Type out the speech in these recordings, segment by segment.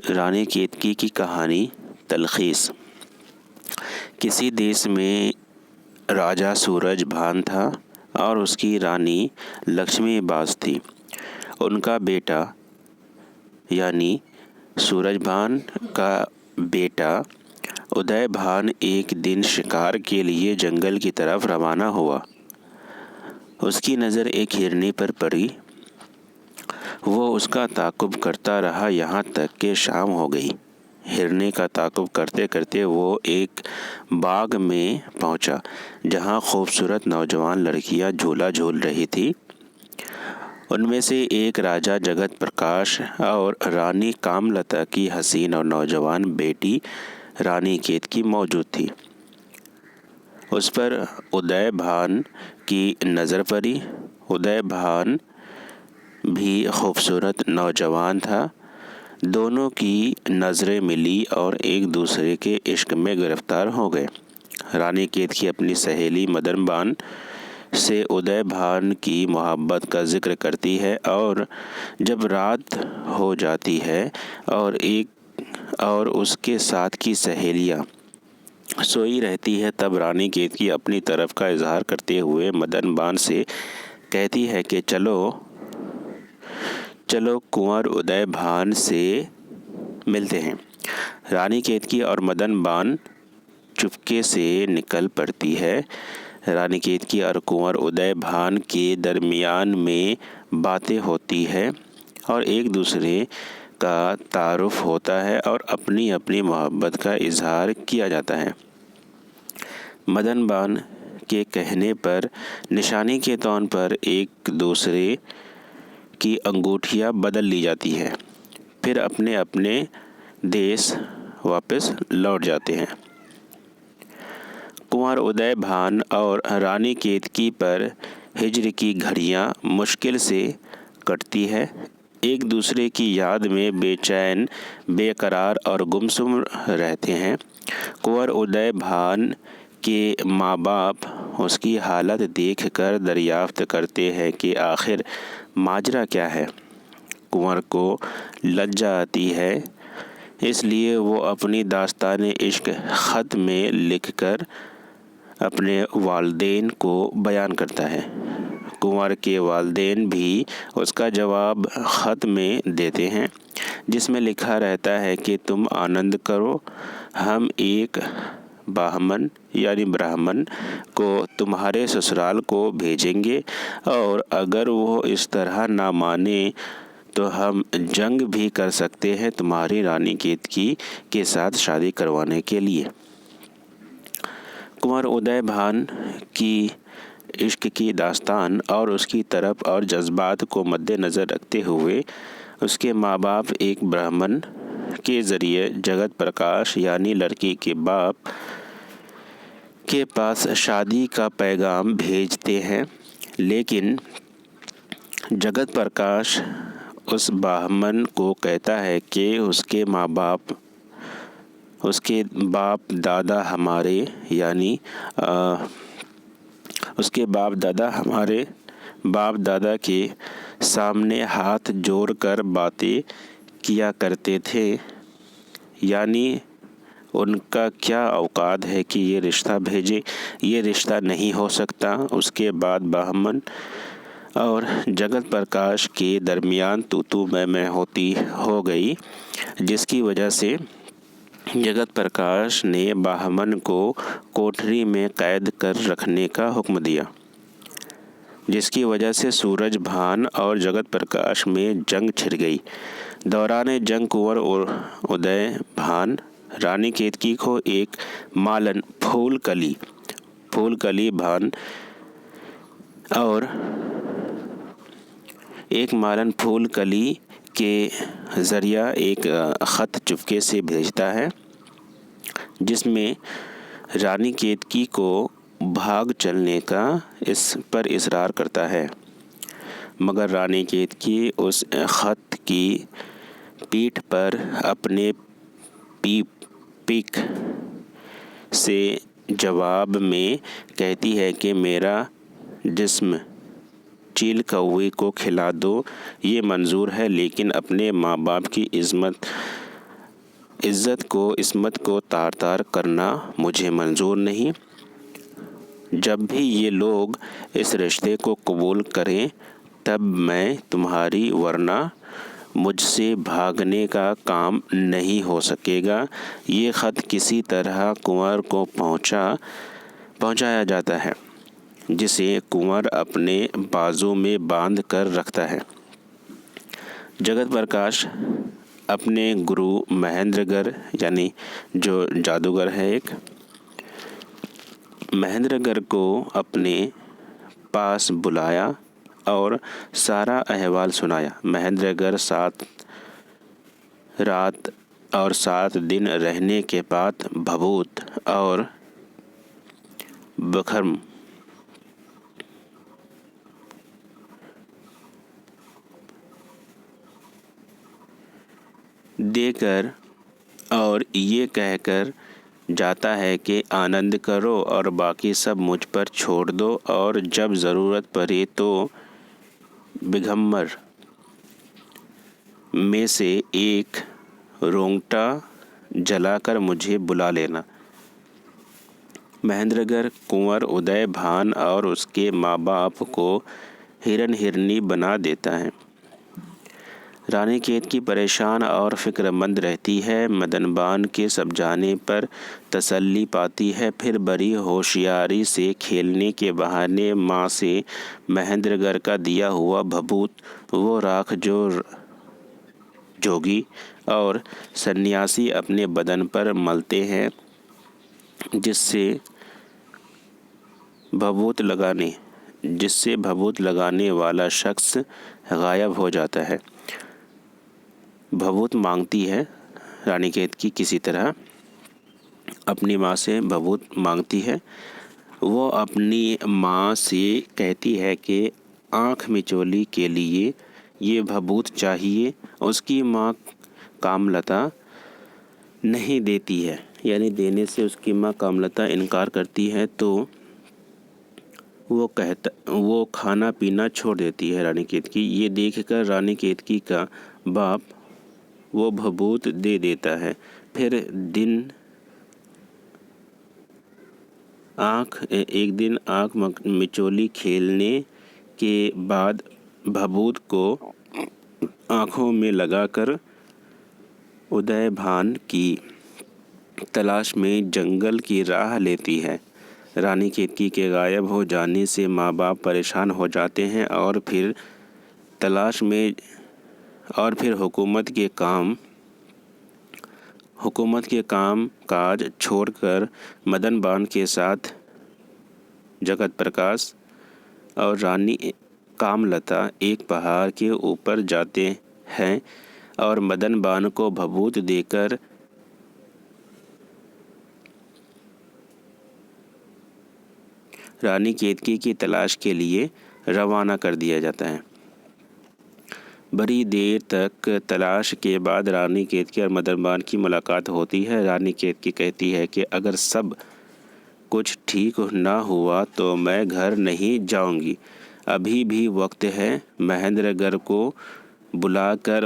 रानी केतकी की कहानी तलखीस। किसी देश में राजा सूरजभान था और उसकी रानी लक्ष्मीबाज थी। उनका बेटा यानी सूरजभान का बेटा उदयभान एक दिन शिकार के लिए जंगल की तरफ रवाना हुआ। उसकी नज़र एक हिरनी पर पड़ी। वो उसका ताक़ुब करता रहा यहाँ तक कि शाम हो गई। हिरनी का ताक़ुब करते करते वो एक बाग में पहुँचा, जहाँ खूबसूरत नौजवान लड़कियाँ झूला झूल रही थी। उनमें से एक राजा जगत प्रकाश और रानी कामलता की हसीन और नौजवान बेटी रानी केतकी मौजूद थी। उस पर उदयभान की नज़र पड़ी। उदयभान भी खूबसूरत नौजवान था। दोनों की नज़रें मिली और एक दूसरे के इश्क में गिरफ्तार हो गए। रानी केतकी अपनी सहेली मदनबान से उदयभान की मोहब्बत का जिक्र करती है और जब रात हो जाती है और उसके साथ की सहेलियाँ सोई रहती है, तब रानी केतकी अपनी तरफ का इजहार करते हुए मदनबान से कहती है कि चलो कुंवर उदयभान से मिलते हैं। रानी केतकी और मदनबान चुपके से निकल पड़ती है। रानी केतकी और कुंवर उदयभान के दरमियान में बातें होती है और एक दूसरे का तारुफ होता है और अपनी अपनी मोहब्बत का इजहार किया जाता है। मदनबान के कहने पर निशानी के तौर पर एक दूसरे की अंगूठियां बदल ली जाती है, फिर अपने अपने देश वापस लौट जाते हैं। कुंवर उदयभान और रानी केतकी पर हिज्र की घड़ियां मुश्किल से कटती है। एक दूसरे की याद में बेचैन, बेकरार और गुमसुम रहते हैं। कुंवर उदयभान के माँ बाप उसकी हालत देखकर दरियाफ्त करते हैं कि आखिर माजरा क्या है। कुंवर को लज्जा आती है, इसलिए वो अपनी दास्तान इश्क ख़त में लिखकर अपने वालिदैन को बयान करता है। कुंवर के वालिदैन भी उसका जवाब ख़त में देते हैं, जिसमें लिखा रहता है कि तुम आनंद करो, हम एक ब्राह्मण को तुम्हारे ससुराल को भेजेंगे और अगर वो इस तरह ना माने तो हम जंग भी कर सकते हैं तुम्हारी रानी केतकी के साथ शादी करवाने के लिए। कुंवर उदयभान की इश्क की दास्तान और उसकी तरफ और जज्बात को मद्देनज़र रखते हुए उसके माँ बाप एक ब्राह्मण के ज़रिए जगत प्रकाश यानी लड़की के बाप के पास शादी का पैगाम भेजते हैं, लेकिन जगत प्रकाश उस ब्राह्मण को कहता है कि उसके बाप दादा हमारे बाप दादा के सामने हाथ जोड़कर बातें किया करते थे, यानी उनका क्या औकात है कि ये रिश्ता भेजे, ये रिश्ता नहीं हो सकता। उसके बाद ब्राह्मण और जगत प्रकाश के दरमियान तू मैं हो गई, जिसकी वजह से जगत प्रकाश ने ब्राह्मण को कोठरी में कैद कर रखने का हुक्म दिया, जिसकी वजह से सूरजभान और जगत प्रकाश में जंग छिड़ गई। दौरान जंग कुंवर उदयभान रानी केतकी को एक मालन फूलकली के ज़रिया एक ख़त चुपके से भेजता है, जिसमें रानी केतकी को भाग चलने का इस पर इसरार करता है, मगर रानी केतकी उस ख़त की पीठ पर अपने पीक से जवाब में कहती है कि मेरा जिस्म चील कौवे को खिला दो, ये मंजूर है, लेकिन अपने माँ बाप की इज़्ज़त इज़्ज़त को, इस्मत को तार तार करना मुझे मंजूर नहीं। जब भी ये लोग इस रिश्ते को कबूल करें तब मैं तुम्हारी, वरना मुझसे भागने का काम नहीं हो सकेगा। ये ख़त किसी तरह कुंवर को पहुंचाया जाता है, जिसे कुंवर अपने बाजू में बांध कर रखता है। जगत प्रकाश अपने गुरु महेंद्रगर, यानी जो जादूगर है एक, महेंद्रगर को अपने पास बुलाया और सारा अहवाल सुनाया। महेंद्रगर 7 रात और 7 दिन रहने के बाद भभूत और बखरम देकर और ये कहकर जाता है कि आनंद करो और बाकी सब मुझ पर छोड़ दो, और जब ज़रूरत पड़े तो बिगम्बर में से एक रोंगटा जलाकर मुझे बुला लेना। महेंद्रगर कुंवर उदय भान और उसके माँ बाप को हिरन हिरनी बना देता है। रानी केतकी परेशान और फिक्रमंद रहती है। मदनबान के समझाने पर तसल्ली पाती है, फिर बड़ी होशियारी से खेलने के बहाने माँ से महेंद्रगर का दिया हुआ भभूत, वो राख जो जोगी और सन्यासी अपने बदन पर मलते हैं, जिससे भभूत लगाने वाला शख्स गायब हो जाता है। भभूत मांगती है रानी केतकी, किसी तरह अपनी माँ से भभूत मांगती है। वो अपनी माँ से कहती है कि आँख मिचौली के लिए ये भभूत चाहिए। उसकी माँ कामलता नहीं देती है, यानी देने से उसकी माँ कामलता इनकार करती है, तो वो खाना पीना छोड़ देती है रानी केतकी। ये देखकर रानी केतकी का बाप वो भभूत दे देता है। फिर एक दिन आँख मिचौली खेलने के बाद भभूत को आँखों में लगाकर उदय भान की तलाश में जंगल की राह लेती है। रानी केतकी के गायब हो जाने से माँ बाप परेशान हो जाते हैं और फिर हुकूमत के काम काज छोड़कर मदनबान के साथ जगत प्रकाश और रानी कामलता एक पहाड़ के ऊपर जाते हैं और मदनबान को भभूत देकर रानी केतकी की तलाश के लिए रवाना कर दिया जाता है। बड़ी देर तक तलाश के बाद रानी केतकी और मदनबान की मुलाकात होती है। रानी केतकी कहती है कि अगर सब कुछ ठीक ना हुआ तो मैं घर नहीं जाऊंगी, अभी भी वक्त है। महेंद्रगर को बुलाकर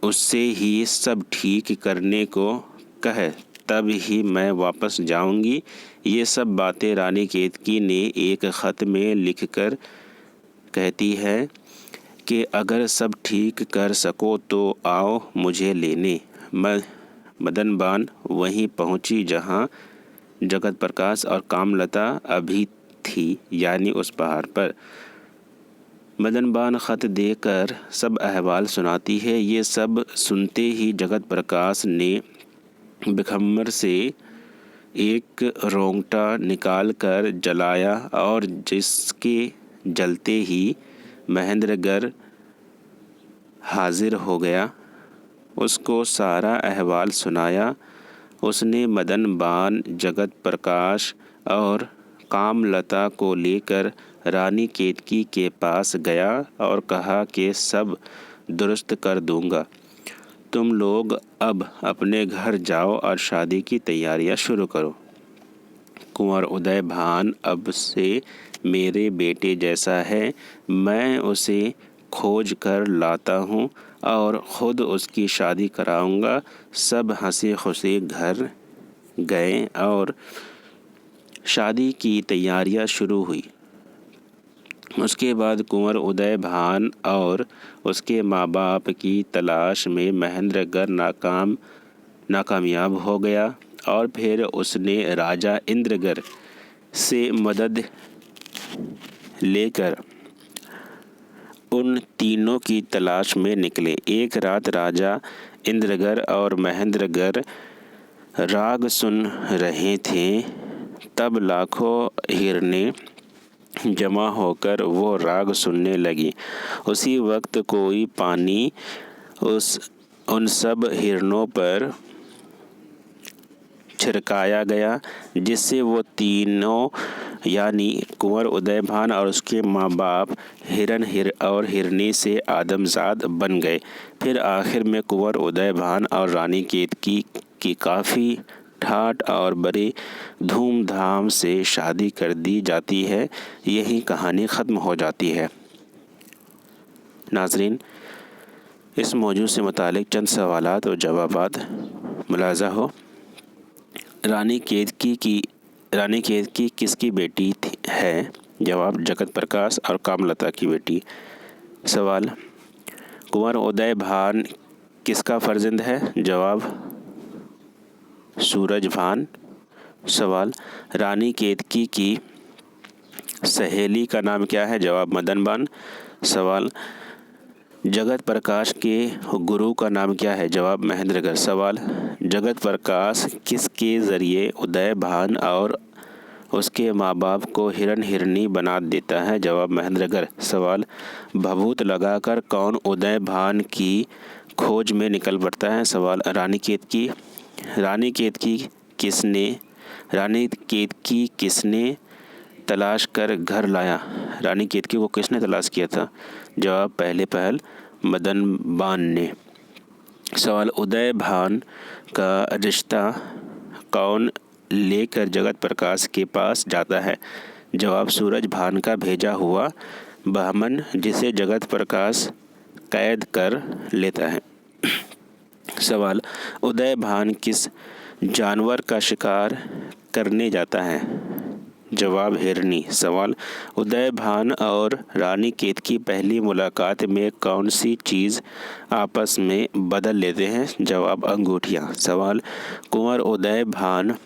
उससे ही सब ठीक करने को कहे, तब ही मैं वापस जाऊंगी। ये सब बातें रानी केतकी ने एक ख़त में लिखकर कहती है कि अगर सब ठीक कर सको तो आओ मुझे लेने। मदनबान वहीं पहुंची जहां जगत प्रकाश और कामलता अभी थी, यानी उस पहाड़ पर। मदनबान ख़त देकर सब अहवाल सुनाती है। ये सब सुनते ही जगत प्रकाश ने बिखम्बर से एक रोंगटा निकाल कर जलाया और जिसके जलते ही महेंद्रगर हाजिर हो गया। उसको सारा अहवाल सुनाया। उसने मदनबान, जगत प्रकाश और कामलता को लेकर रानी केतकी के पास गया और कहा कि सब दुरुस्त कर दूंगा, तुम लोग अब अपने घर जाओ और शादी की तैयारियां शुरू करो। कुंवर उदय भान अब से मेरे बेटे जैसा है, मैं उसे खोज कर लाता हूँ। और ख़ुद उसकी शादी कराऊंगा। सब हंसी खुशी घर गए और शादी की तैयारियां शुरू हुई। उसके बाद कुंवर उदय भान और उसके माँ बाप की तलाश में महेंद्रगढ़ नाकामयाब हो गया और फिर उसने राजा इंद्रगढ़ से मदद लेकर उन तीनों की तलाश में निकले। एक रात राजा इंद्रगढ़ और महेंद्रगढ़ राग सुन रहे थे, तब लाखों हिरनें जमा होकर वो राग सुनने लगी। उसी वक्त कोई पानी उन सब हिरनों पर छिड़काया गया, जिससे वो तीनों यानी कुंवर उदय भान और उसके माँ बाप हिरन और हिरनी से आदमजाद बन गए। फिर आखिर में कुंवर उदय भान और रानी केतकी की काफ़ी ठाठ और बड़े धूमधाम से शादी कर दी जाती है। यही कहानी ख़त्म हो जाती है। नाज़रीन, इस मौजू से मुतालिक चंद सवालात और जवाबात मुलाज़ा हो। रानी केतकी किसकी बेटी है? जवाब, जगत प्रकाश और कामलता की बेटी। सवाल, कुंवर उदय भान किसका फर्जंद है? जवाब, सूरज भान। सवाल, रानी केतकी की सहेली का नाम क्या है? जवाब, मदन भान। सवाल, जगत प्रकाश के गुरु का नाम क्या है? जवाब, महेंद्रगढ़। सवाल, जगत प्रकाश किसके ज़रिए उदय भान और उसके माँ बाप को हिरन हिरनी बना देता है? जवाब, महेंद्रगढ़। सवाल, भभूत लगाकर कौन उदय भान की खोज में निकल पड़ता है? सवाल, रानी केतकी। रानी केतकी किसने तलाश कर घर लाया? रानी केतकी को किसने तलाश किया था? जवाब, पहले पहल मदन भान ने। सवाल, उदय भान का रिश्ता कौन लेकर जगत प्रकाश के पास जाता है? जवाब, सूरज भान का भेजा हुआ बामन, जिसे जगत प्रकाश कैद कर लेता है। सवाल, उदय भान किस जानवर का शिकार करने जाता है? जवाब, हिरनी। सवाल, उदय भान और रानी केतकी पहली मुलाकात में कौन सी चीज़ आपस में बदल लेते हैं? जवाब, अंगूठियाँ। सवाल, कुंवर उदय भान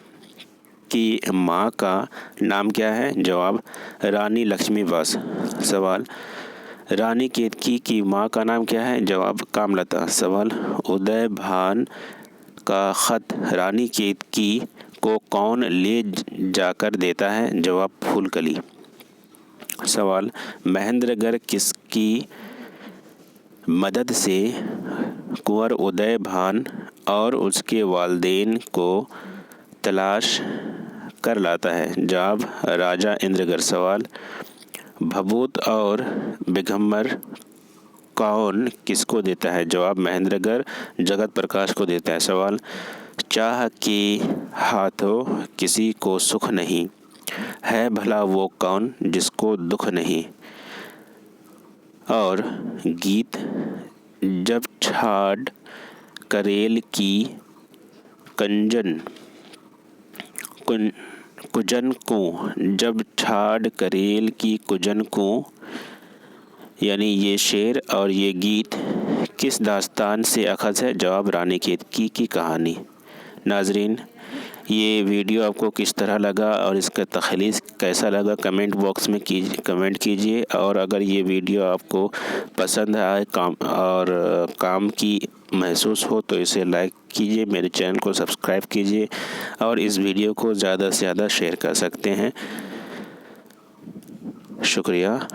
की माँ का नाम क्या है? जवाब, रानी लक्ष्मीबास। सवाल, रानी केतकी की माँ का नाम क्या है? जवाब, कामलता। सवाल, उदय भान का ख़त रानी केतकी को कौन ले जाकर देता है? जवाब, फूलकली। सवाल, महेंद्रगढ़ किसकी मदद से कुंवर उदय भान और उसके वालिदैन को तलाश कर लाता है? जवाब, राजा इंद्रगढ़। सवाल, भभूत और बिगम्बर कौन किसको देता है? जवाब, महेंद्रगढ़ जगत प्रकाश को देता है। सवाल, चाह के हाथों किसी को सुख नहीं, है भला वो कौन जिसको दुख नहीं? और गीत, जब ठाड़ करेल की कुजन को, जब ठाड़ करेल की कुजन को, यानी ये शेर और ये गीत किस दास्तान से अखज़ है? जवाब, रानी केतकी की कहानी। नाजरीन, ये वीडियो आपको किस तरह लगा और इसका तख़लीस कैसा लगा कमेंट बॉक्स में कमेंट कीजिए। और अगर ये वीडियो आपको पसंद आए काम की महसूस हो तो इसे लाइक कीजिए, मेरे चैनल को सब्सक्राइब कीजिए और इस वीडियो को ज़्यादा से ज़्यादा शेयर कर सकते हैं। शुक्रिया।